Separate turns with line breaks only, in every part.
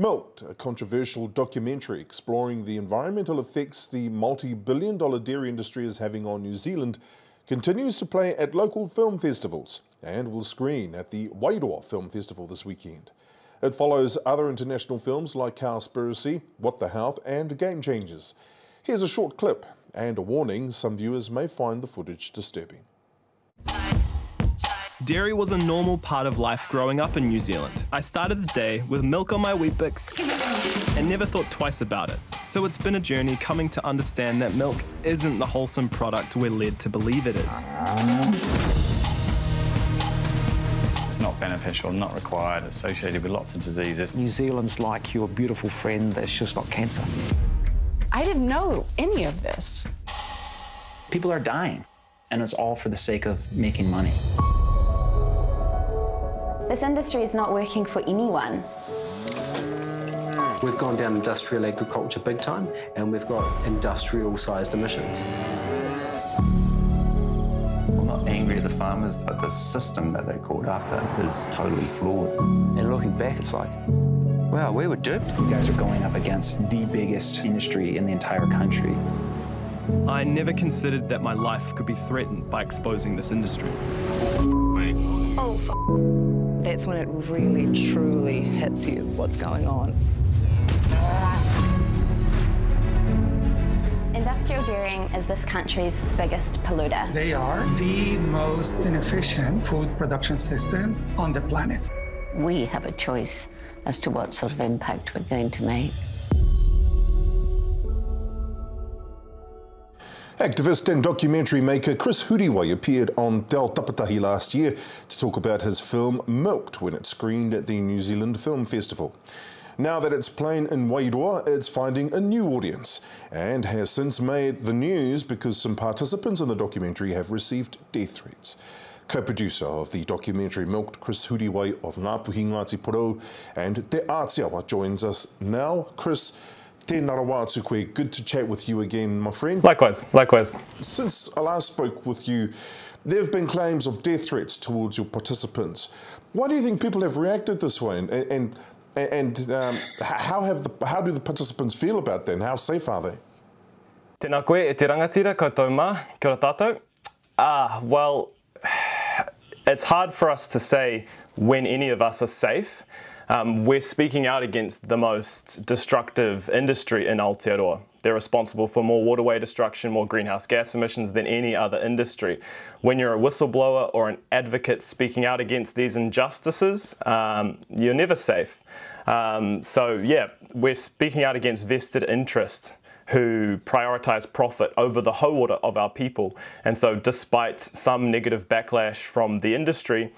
Milked, a controversial documentary exploring the environmental effects the multi-billion-dollar dairy industry is having on New Zealand, continues to play at local film festivals and will screen at the Wairua Film Festival this weekend. It follows other international films like Cowspiracy, What the Health and Game Changers. Here's a short clip and a warning: some viewers may find the footage disturbing.
Dairy was a normal part of life growing up in New Zealand. I started the day with milk on my Weet-Bix and never thought twice about it. So it's been a journey coming to understand that milk isn't the wholesome product we're led to believe it is.
It's not beneficial, not required, associated with lots of diseases.
New Zealand's like your beautiful friend that's just got cancer.
I didn't know any of this.
People are dying, and it's all for the sake of making money.
This industry is not working for anyone.
We've gone down industrial agriculture big time, and we've got industrial-sized emissions.
I'm not angry at the farmers, but the system that they're caught up in is totally flawed.
And looking back, it's like, wow, we were duped.
You guys are going up against the biggest industry in the entire country.
I never considered that my life could be threatened by exposing this industry.
Oh, that's when it really, truly hits you what's going on.
Industrial dairying is this country's biggest polluter.
They are the most inefficient food production system on the planet.
We have a choice as to what sort of impact we're going to make.
Activist and documentary maker Chris Huriwai appeared on Te Ao Tapatahi last year to talk about his film Milked when it screened at the New Zealand Film Festival. Now that it's playing in Wairua, it's finding a new audience and has since made the news because some participants in the documentary have received death threats. Co-producer of the documentary Milked, Chris Huriwai of Ngāpuhi Ngāti Porou and Te Ātiawa joins us now. Chris, tēnā rawa atu koe. Good to chat with you again, my friend.
Likewise.
Since I last spoke with you, there have been claims of death threats towards your participants. Why do you think people have reacted this way, and how do the participants feel about that, and how safe are they?
Tēnā koe, e te rangatira, koutou mā, kia ora tātou. Well, it's hard for us to say when any of us are safe. We're speaking out against the most destructive industry in Aotearoa. They're responsible for more waterway destruction, more greenhouse gas emissions than any other industry. When you're a whistleblower or an advocate speaking out against these injustices, you're never safe. So yeah, we're speaking out against vested interests who prioritise profit over the hauora of our people. And so despite some negative backlash from the industry,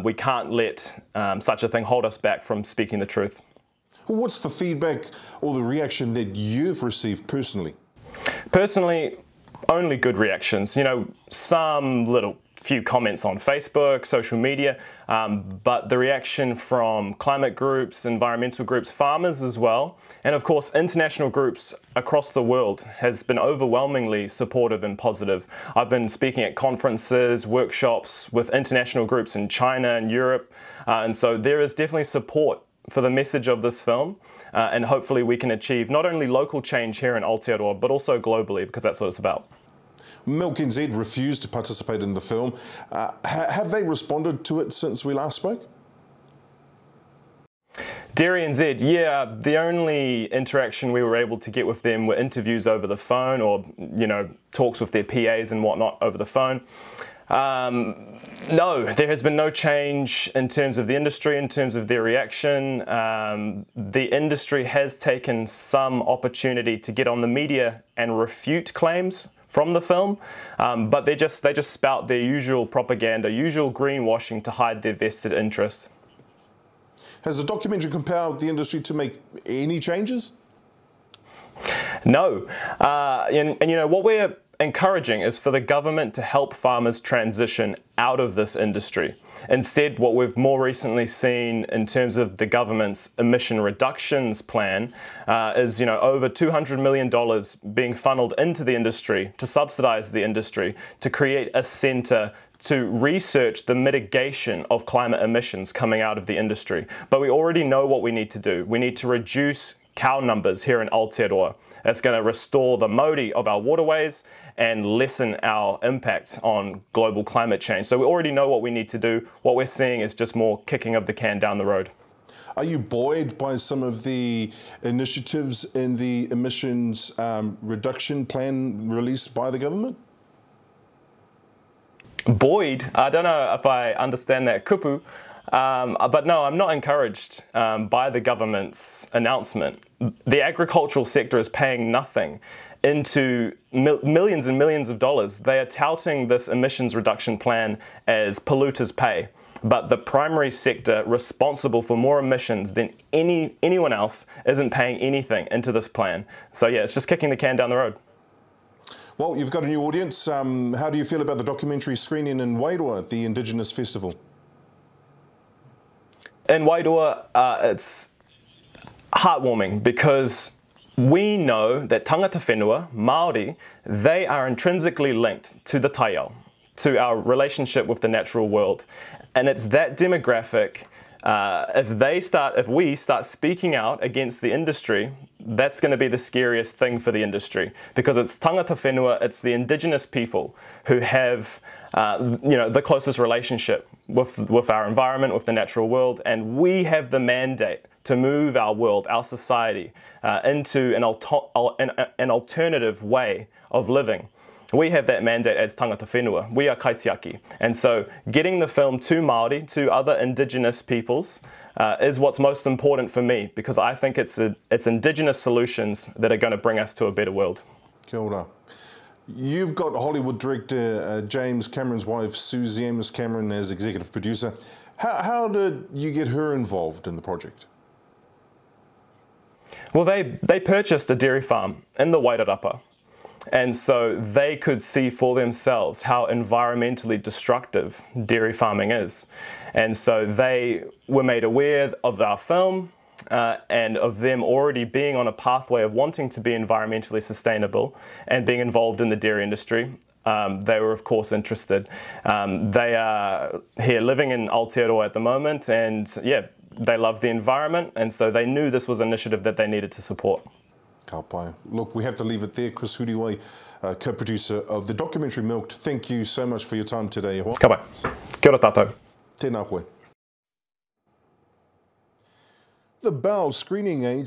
we can't let such a thing hold us back from speaking the truth.
What's the feedback or the reaction that you've received personally?
Personally, only good reactions. You know, some little few comments on Facebook, social media, but the reaction from climate groups, environmental groups, farmers as well, and of course international groups across the world has been overwhelmingly supportive and positive. I've been speaking at conferences, workshops with international groups in China and Europe, and so there is definitely support for the message of this film, and hopefully we can achieve not only local change here in Aotearoa, but also globally, because that's what it's about.
Milk NZ refused to participate in the film. Have they responded to it since we last spoke?
Dairy NZ, yeah, the only interaction we were able to get with them were interviews over the phone, or, you know, talks with their PAs and whatnot over the phone. No, there has been no change in terms of the industry, in terms of their reaction. The industry has taken some opportunity to get on the media and refute claims from the film, but they just spout their usual propaganda, usual greenwashing to hide their vested interests.
Has the documentary compelled the industry to make any changes?
No, and you know what we're encouraging is for the government to help farmers transition out of this industry. Instead, what we've more recently seen in terms of the government's emission reductions plan is, you know, over $200 million being funneled into the industry to subsidise the industry, to create a centre to research the mitigation of climate emissions coming out of the industry. But we already know what we need to do. We need to reduce cow numbers here in Aotearoa. That's going to restore the Māori of our waterways and lessen our impact on global climate change. So we already know what we need to do. What we're seeing is just more kicking of the can down the road.
Are you buoyed by some of the initiatives in the emissions reduction plan released by the government?
Buoyed? I don't know if I understand that kupu, but no, I'm not encouraged by the government's announcement. The agricultural sector is paying nothing into millions and millions of dollars. They are touting this emissions reduction plan as polluters pay. But the primary sector responsible for more emissions than anyone else isn't paying anything into this plan. So yeah, it's just kicking the can down the road.
Well, you've got a new audience. How do you feel about the documentary screening in Wairua, the Indigenous Festival?
In Wairua, it's heartwarming because we know that tangata whenua, Māori, they are intrinsically linked to the Tai Ao, to our relationship with the natural world. And it's that demographic, if we start speaking out against the industry, that's going to be the scariest thing for the industry, because it's tangata whenua, it's the Indigenous people who have the closest relationship with our environment, with the natural world, and we have the mandate to move our world, our society, into an alternative way of living. We have that mandate as tangata whenua. We are kaitiaki. And so getting the film to Māori, to other Indigenous peoples, is what's most important for me, because I think it's Indigenous solutions that are going to bring us to a better world.
Kia ora. You've got Hollywood director James Cameron's wife, Susie Amos Cameron, as executive producer. How did you get her involved in the project?
Well, they purchased a dairy farm in the Wairarapa. And so they could see for themselves how environmentally destructive dairy farming is. And so they were made aware of our film and of them already being on a pathway of wanting to be environmentally sustainable and being involved in the dairy industry. They were, of course, interested. They are here living in Aotearoa at the moment, and yeah, they love the environment, and so they knew this was an initiative that they needed to support.
Ka pai. Look, we have to leave it there. Chris Huriwai, co-producer of the documentary Milked, thank you so much for your time today.
Ka pai. Kia ora tātou.
Tēnā koe. The Bell screening age